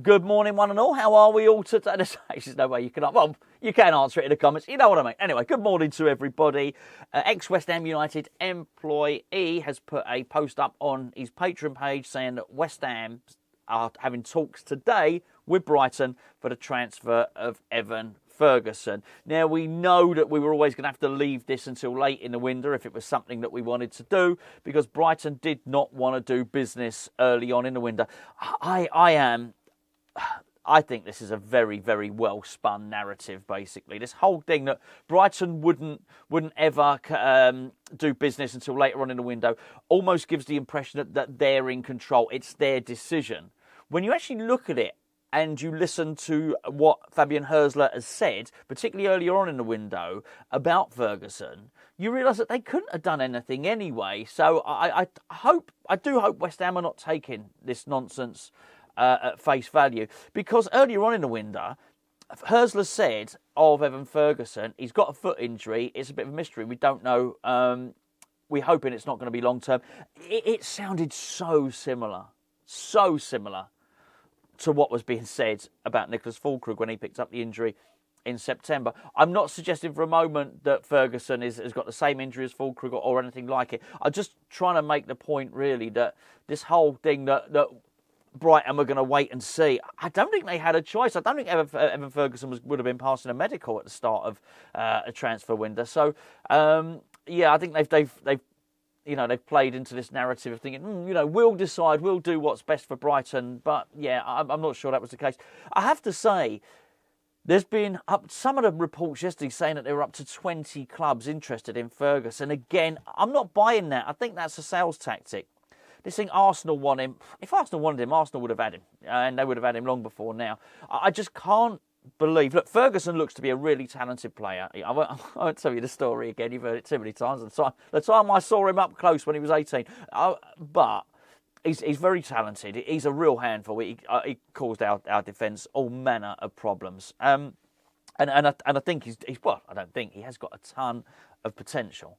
Good morning, one and all. How are we all today? There's no way you can... Well, you can answer it in the comments. You know what I mean. Anyway, good morning to everybody. Ex-West Ham United employee has put a post up on his Patreon page saying that West Ham are having talks today with Brighton for the transfer of Evan Ferguson. Now, we know that we were always going to have to leave this until late in the winter if it was something that we wanted to do, because Brighton did not want to do business early on in the winter. I think this is a very, very well spun narrative, basically. This whole thing that Brighton wouldn't ever do business until later on in the window almost gives the impression that they're in control. It's their decision. When you actually look at it and you listen to what Fabian Hürzeler has said, particularly earlier on in the window, about Ferguson, you realise that they couldn't have done anything anyway. So I do hope West Ham are not taking this nonsense at face value, because earlier on in the winter, Hürzeler said of Evan Ferguson, he's got a foot injury. It's a bit of a mystery. We don't know. We're hoping it's not going to be long term. It sounded so similar to what was being said about Nicholas Füllkrug when he picked up the injury in September. I'm not suggesting for a moment that Ferguson has got the same injury as Füllkrug or anything like it. I'm just trying to make the point, really, that this whole thing that Brighton were going to wait and see. I don't think they had a choice. I don't think Evan Ferguson would have been passing a medical at the start of a transfer window. So, I think they've played into this narrative of thinking, we'll decide, we'll do what's best for Brighton. But yeah, I'm not sure that was the case. I have to say, there's been some of the reports yesterday saying that there were up to 20 clubs interested in Ferguson. Again, I'm not buying that. I think that's a sales tactic. This thing, Arsenal want him. If Arsenal wanted him, Arsenal would have had him. And they would have had him long before now. I just can't believe... Look, Ferguson looks to be a really talented player. I won't tell you the story again. You've heard it too many times. The time I saw him up close when he was 18. But he's very talented. He's a real handful. He caused our defence all manner of problems. And I think I don't think he has got a ton of potential.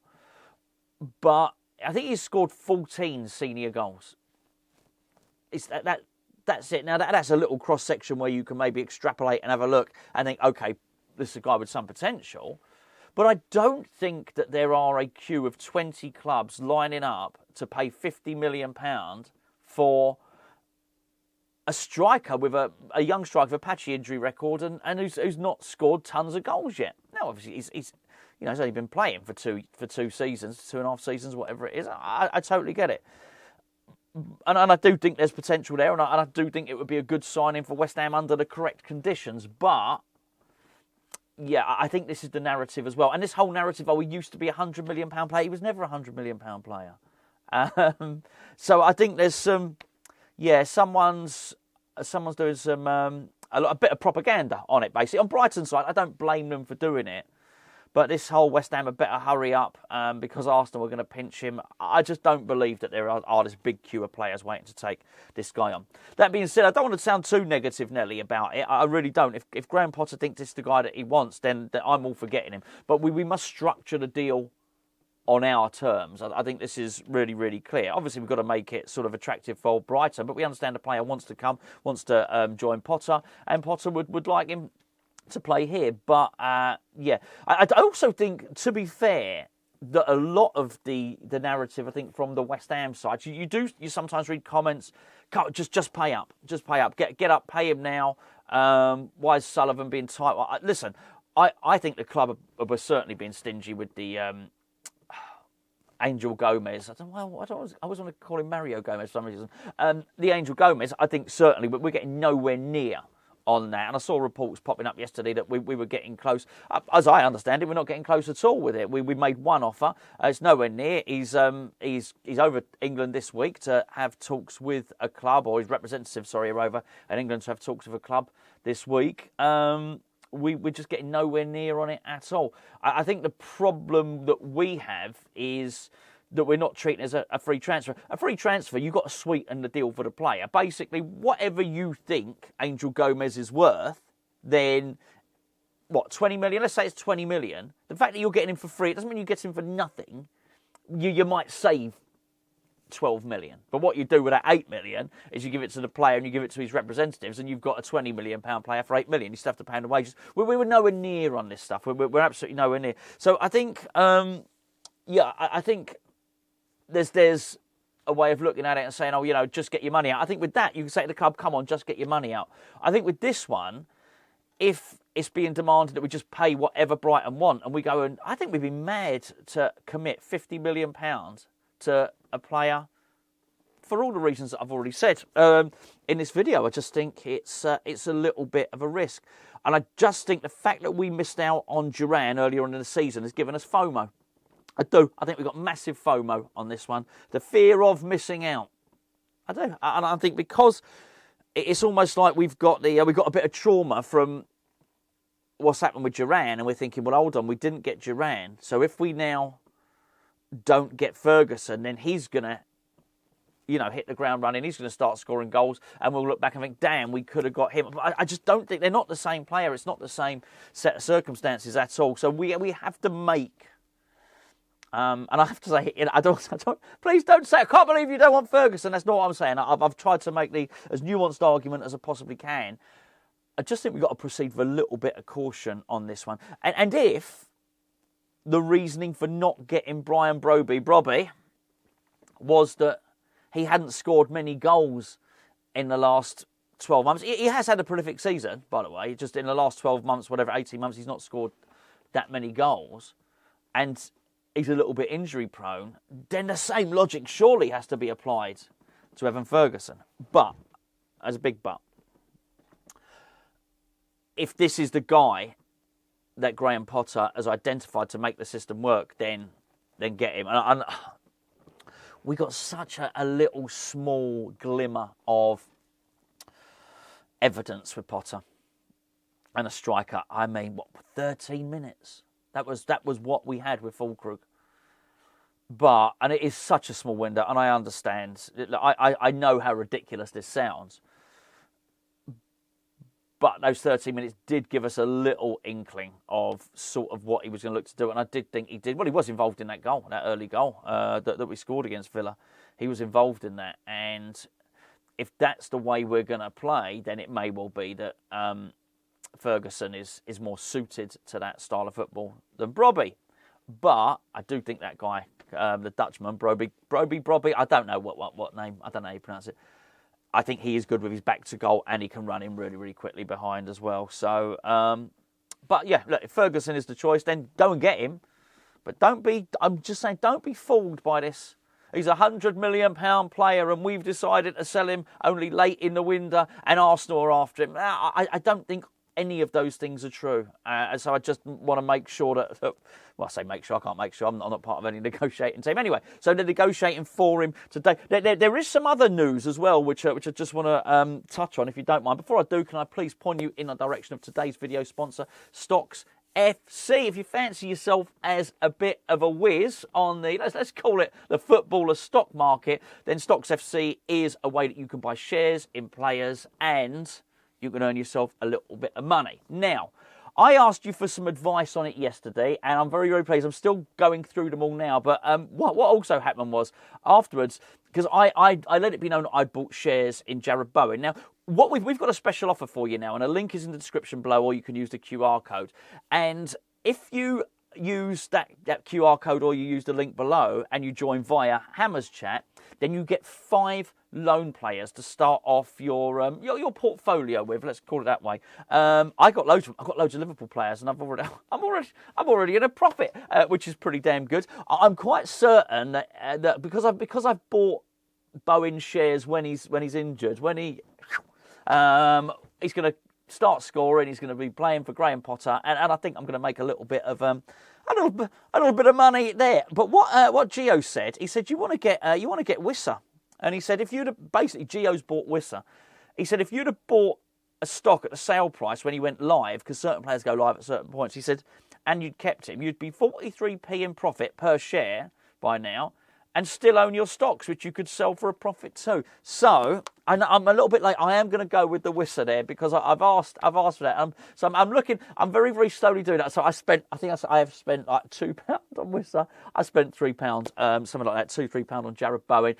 But I think he's scored 14 senior goals. That's it. Now, that's a little cross-section where you can maybe extrapolate and have a look and think, OK, this is a guy with some potential. But I don't think that there are a queue of 20 clubs lining up to pay £50 million for a striker with a young striker with a patchy injury record and who's not scored tons of goals yet. Now, obviously, he's only been playing for two seasons, 2.5 seasons, whatever it is. I totally get it. And I do think there's potential there, and I do think it would be a good signing for West Ham under the correct conditions. But, yeah, I think this is the narrative as well. And this whole narrative, he used to be a £100 million player. He was never a £100 million player. So I think there's some... Yeah, someone's doing a bit of propaganda on it, basically. On Brighton's side, I don't blame them for doing it. But this whole West Ham had better hurry up because Arsenal were going to pinch him. I just don't believe that there are this big queue of players waiting to take this guy on. That being said, I don't want to sound too negative, Nelly, about it. I really don't. If Graham Potter thinks this is the guy that he wants, then I'm all for getting him. But we must structure the deal on our terms. I think this is really, really clear. Obviously, we've got to make it sort of attractive for Brighton, but we understand the player wants to come, wants to join Potter, and Potter would like him to play here. But, I also think, to be fair, that a lot of the narrative, I think, from the West Ham side, you sometimes read comments, just pay up, get up, pay him now. Why is Sullivan being tight? Well, listen, I think the club were certainly being stingy with the... Angel Gomez. I always want to call him Mario Gomez for some reason. The Angel Gomez, I think certainly, but we're getting nowhere near on that. And I saw reports popping up yesterday that we were getting close. As I understand it, we're not getting close at all with it. We made one offer. It's nowhere near. He's over England this week to have talks with a club, or his representatives, are over in England to have talks with a club this week. We're just getting nowhere near on it at all. I think the problem that we have is that we're not treating it as a free transfer. A free transfer, you've got to sweeten the deal for the player. Basically, whatever you think Angel Gomez is worth, then, 20 million? Let's say it's 20 million. The fact that you're getting him for free, it doesn't mean you get him for nothing. You might save 12 million. But what you do with that 8 million is you give it to the player and you give it to his representatives, and you've got a 20 million pound player for 8 million. You still have to pay him the wages. We were nowhere near on this stuff. We're absolutely nowhere near. So I think, I think there's a way of looking at it and saying, oh, just get your money out. I think with that, you can say to the club, come on, just get your money out. I think with this one, if it's being demanded that we just pay whatever Brighton want, and we go, and I think we'd be mad to commit £50 million to a player for all the reasons that I've already said in this video. I just think it's a little bit of a risk. And I just think the fact that we missed out on Duran earlier on in the season has given us FOMO. I do. I think we've got massive FOMO on this one. The fear of missing out. I do. And I think because it's almost like we've got a bit of trauma from what's happened with Duran, and we're thinking, well, hold on, we didn't get Duran. So if we now don't get Ferguson, then he's going to, hit the ground running. He's going to start scoring goals, and we'll look back and think, damn, we could have got him. I just don't think they're not the same player. It's not the same set of circumstances at all. So we have to make... and I have to say, I don't. Please don't say, I can't believe you don't want Ferguson. That's not what I'm saying. I've tried to make the as nuanced argument as I possibly can. I just think we've got to proceed with a little bit of caution on this one. And if the reasoning for not getting Brian Brobby was that he hadn't scored many goals in the last 12 months. He has had a prolific season, by the way. Just in the last 12 months, 18 months, he's not scored that many goals. And he's a little bit injury prone. Then the same logic surely has to be applied to Evan Ferguson. But, as a big but, if this is the guy that Graham Potter has identified to make the system work, then get him. And we got such a little small glimmer of evidence with Potter and a striker. 13 minutes? That was what we had with Fulkrug. And it is such a small window, and I understand. I know how ridiculous this sounds. But those 13 minutes did give us a little inkling of sort of what he was going to look to do. And I did think he did. Well, he was involved in that goal, that early goal that we scored against Villa. He was involved in that. And if that's the way we're going to play, then it may well be that Ferguson is more suited to that style of football than Brobby. But I do think that guy, the Dutchman, Brobby, I don't know what name, I don't know how you pronounce it. I think he is good with his back to goal, and he can run in really, really quickly behind as well. So, but yeah, look, if Ferguson is the choice, then go and get him. But I'm just saying, don't be fooled by this. He's a £100 million player, and we've decided to sell him only late in the window, and Arsenal are after him. I don't think any of those things are true. So I just want to make sure that, well, I say make sure, I can't make sure. I'm not part of any negotiating team. Anyway, so they're negotiating for him today. There is some other news as well, which I just want to touch on, if you don't mind. Before I do, can I please point you in the direction of today's video sponsor, Stocks FC. If you fancy yourself as a bit of a whiz on the, let's call it the footballer stock market, then Stocks FC is a way that you can buy shares in players and you can earn yourself a little bit of money. Now, I asked you for some advice on it yesterday, and I'm very, very pleased. I'm still going through them all now, but what also happened was afterwards, because I let it be known that I'd bought shares in Jared Bowen. Now, what we've got a special offer for you now, and a link is in the description below, or you can use the QR code. And if you use that QR code, or you use the link below, and you join via Hammers Chat, then you get 5 loan players to start off your portfolio with. Let's call it that way. I've got loads of Liverpool players, and I'm already in a profit, which is pretty damn good. I'm quite certain that because I've bought Bowen shares when he's injured, when he's going to start scoring, he's going to be playing for Graham Potter, and I think I'm going to make a little bit of money there. But what Gio said, he said you want to get Wissa. And he said, Gio's bought Wissa. He said, if you'd have bought a stock at the sale price when he went live, because certain players go live at certain points, he said, and you'd kept him, you'd be 43p in profit per share by now, and still own your stocks, which you could sell for a profit too. So, I'm a little bit late. I am going to go with the Wissa there because I've asked for that. So I'm looking. I'm very, very slowly doing that. So I have spent like £2 on Wissa. I spent £3, something like that, £2-3 on Jarrod Bowen,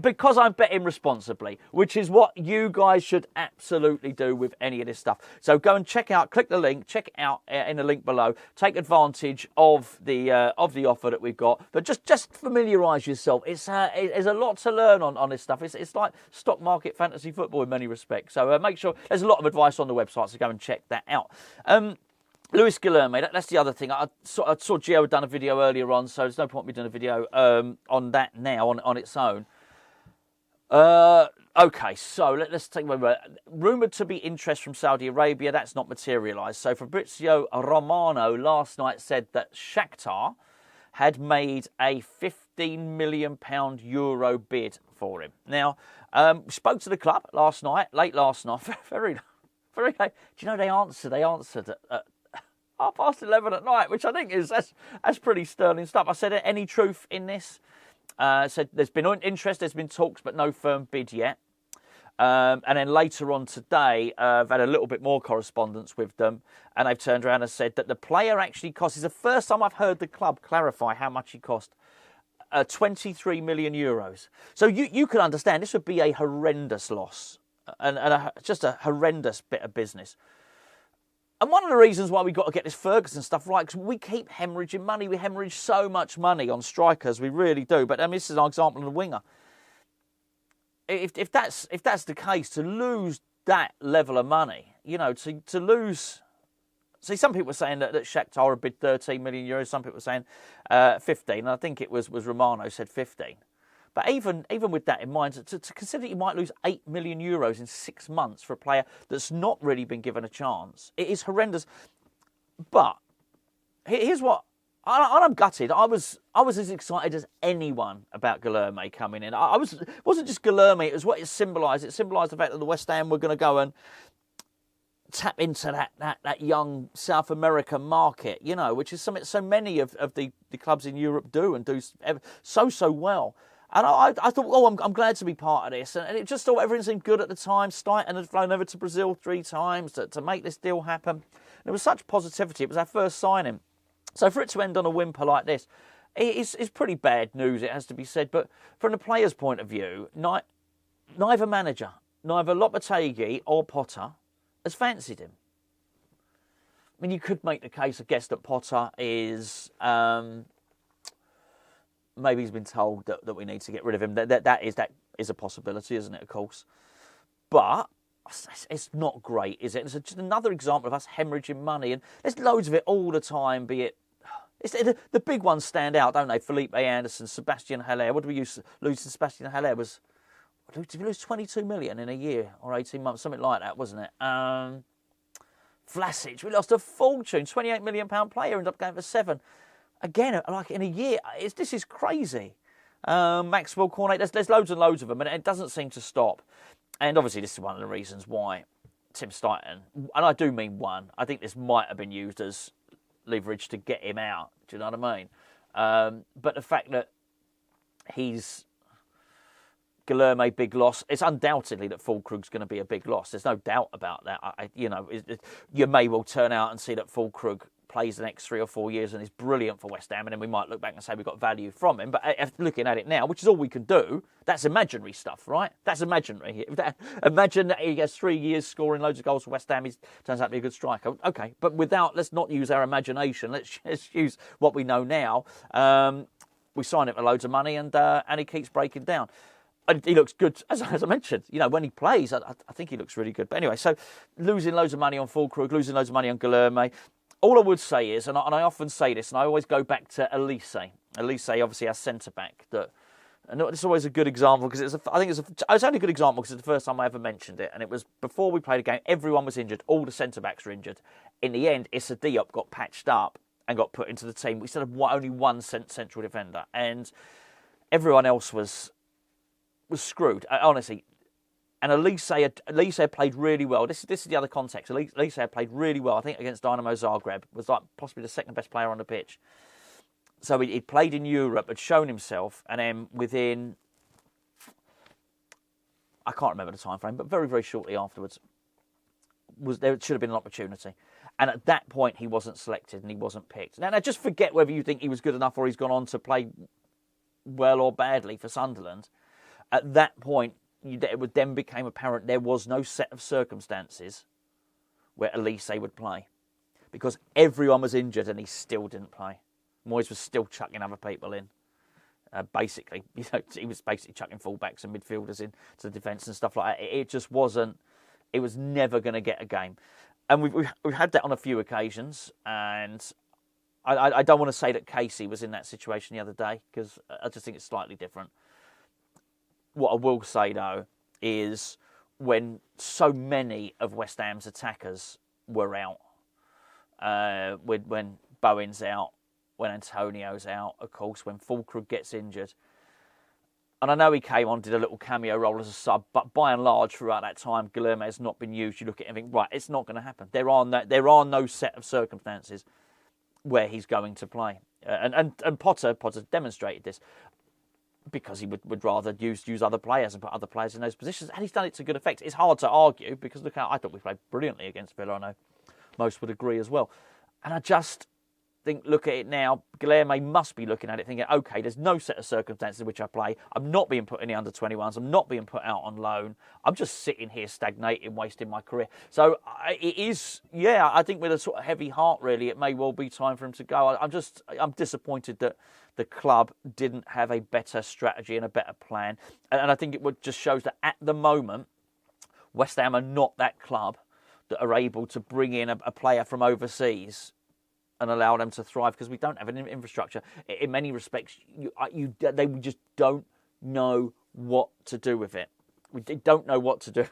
because I'm betting responsibly, which is what you guys should absolutely do with any of this stuff. So go and check out. Click the link. Check it out in the link below. Take advantage of the offer that we've got. But just familiarise yourself. There's a lot to learn on this stuff. It's like stock market fantasy football in many respects. So make sure there's a lot of advice on the website, so go and check that out. Luis Guilherme, that's the other thing. I saw Gio had done a video earlier on, so there's no point me doing a video on that now on its own. Okay, so let's take a moment. Rumoured to be interest from Saudi Arabia, that's not materialised. So Fabrizio Romano last night said that Shakhtar had made a £15 million euro bid for him. Now, spoke to the club late last night, very late. Do you know they answered at 11:30 at night, which I think that's pretty sterling stuff. I said, any truth in this? Said there's been interest, there's been talks, but no firm bid yet. And then later on today, I've had a little bit more correspondence with them, and they've turned around and said that the player actually cost. It's the first time I've heard the club clarify how much he cost. 23 million euros. So you can understand this would be a horrendous loss and just a horrendous bit of business. And one of the reasons why we've got to get this Ferguson stuff right, because we keep hemorrhaging money. We hemorrhage so much money on strikers, we really do. But this is an example of a winger. If that's the case, to lose that level of money, to lose. See, some people were saying that Shakhtar would bid 13 million euros. Some people were saying 15. And I think it was Romano said 15. But even with that in mind, to consider you might lose 8 million euros in 6 months for a player that's not really been given a chance, it is horrendous. But here's what. I'm gutted. I was as excited as anyone about Guilherme coming in. It wasn't just Guilherme, it was what it symbolised. It symbolised the fact that the West Ham were going to go and tap into that young South American market, which is something so many of the clubs in Europe do and do so well. And I thought, I'm glad to be part of this. And it just thought everything seemed good at the time. Steiten had flown over to Brazil 3 times to make this deal happen. And there was such positivity. It was our first signing. So for it to end on a whimper like this, it's pretty bad news, it has to be said. But from the player's point of view, neither manager, neither Lopetegui or Potter has fancied him. I mean, you could make the case, I guess, that Potter is... maybe he's been told that we need to get rid of him. That is a possibility, isn't it, of course? But it's not great, is it? It's just another example of us hemorrhaging money. And there's loads of it all the time, be it... the big ones stand out, don't they? Felipe Anderson, Sebastian Haller. What did we lose to Sebastian Haller? Did we lose 22 million in a year or 18 months? Something like that, wasn't it? Vlasic, we lost a fortune. £28 million player, ended up going for 7. Again, like in a year, this is crazy. Maxwell Cornet, there's loads and loads of them, and it doesn't seem to stop. And obviously, this is one of the reasons why Tim Steiten, and I do mean one, I think this might have been used as leverage to get him out. Do you know what I mean? But the fact that he's Guilherme, big loss. It's undoubtedly that Füllkrug's going to be a big loss. There's no doubt about that. You may well turn out and see that Füllkrug plays the next 3 or 4 years and is brilliant for West Ham, and then we might look back and say we got value from him. But looking at it now, which is all we can do, that's imaginary stuff, right? That's imaginary. Imagine that he gets 3 years scoring loads of goals for West Ham. He turns out to be a good striker. Okay, but let's not use our imagination. Let's use what we know now. We sign him for loads of money, and he keeps breaking down. And he looks good, as I mentioned. When he plays, I think he looks really good. But anyway, so losing loads of money on Füllkrug, losing loads of money on Guilherme. All I would say is, and I often say this, and I always go back to Elise. Elise, obviously, our centre-back. And this is always a good example, because it's only a good example because it's the first time I ever mentioned it. And it was before we played a game, everyone was injured. All the centre-backs were injured. In the end, Issa Diop got patched up and got put into the team. We still had only one central defender. And everyone else was screwed, honestly. And Elise played really well. This is the other context. Elise played really well, I think, against Dynamo Zagreb. Was like possibly the second best player on the pitch. So he played in Europe, had shown himself, and then within I can't remember the time frame, but very, very shortly afterwards, there should have been an opportunity. And at that point, he wasn't selected and he wasn't picked. Now, just forget whether you think he was good enough or he's gone on to play well or badly for Sunderland. At that point, it then became apparent there was no set of circumstances where Elise would play. Because everyone was injured and he still didn't play. Moyes was still chucking other people in. Basically, he was basically chucking fullbacks and midfielders into the defence and stuff like that. It just wasn't. It was never going to get a game, and we've had that on a few occasions. And I don't want to say that Casey was in that situation the other day because I just think it's slightly different. What I will say though is when so many of West Ham's attackers were out, when Bowen's out, when Antonio's out, of course, when Fulkrug gets injured. And I know he came on, did a little cameo role as a sub, but by and large, throughout that time, Guilherme has not been used. You look at him and think, right, it's not going to happen. There are no set of circumstances where he's going to play. And Potter demonstrated this because he would rather use other players and put other players in those positions. And he's done it to good effect. It's hard to argue because look, I thought we played brilliantly against Villa. I know most would agree as well. And I just think, look at it now, Guilherme must be looking at it thinking, OK, there's no set of circumstances in which I play. I'm not being put in the under-21s. I'm not being put out on loan. I'm just sitting here stagnating, wasting my career. So it is, I think with a sort of heavy heart, really, it may well be time for him to go. I'm disappointed that the club didn't have a better strategy and a better plan. And I think it just shows that at the moment, West Ham are not that club that are able to bring in a player from overseas and allow them to thrive because we don't have an infrastructure. In many respects, they just don't know what to do with it. We don't know what to do.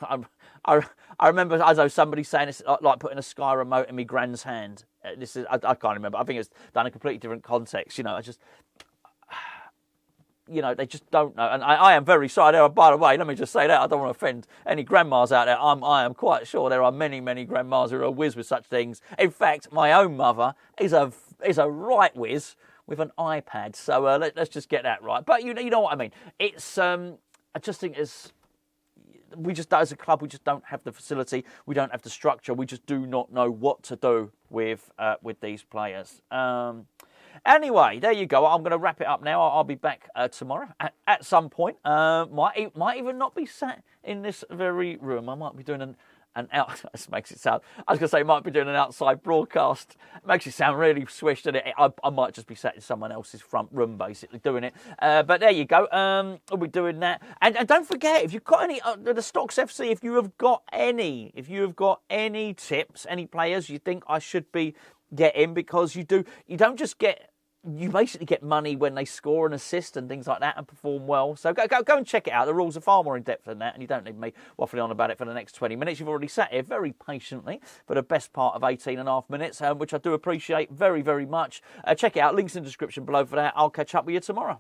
I remember, I know somebody saying it's like putting a Sky remote in my grand's hand. I can't remember. I think it's done in a completely different context. They just don't know. And I am very sorry. By the way, let me just say that. I don't want to offend any grandmas out there. I am quite sure there are many, many grandmas who are whiz with such things. In fact, my own mother is a right whiz with an iPad. So let's just get that right. But you know what I mean. It's I just think as a club, we just don't have the facility. We don't have the structure. We just do not know what to do with these players. Anyway, there you go. I'm going to wrap it up now. I'll be back tomorrow at some point. Might even not be sat in this very room. I might be doing an out. This makes it sound. I was going to say might be doing an outside broadcast. It makes it sound really swish, doesn't it? I might just be sat in someone else's front room, basically doing it. But there you go. We'll be doing that. And don't forget, if you've got any the Stocks FC, if you have got any tips, any players you think I should be getting, because you don't just get. You basically get money when they score an assist and things like that and perform well. So go and check it out. The rules are far more in depth than that, and you don't need me waffling on about it for the next 20 minutes. You've already sat here very patiently for the best part of 18 and a half minutes, which I do appreciate very, very much. Check it out. Links in the description below for that. I'll catch up with you tomorrow.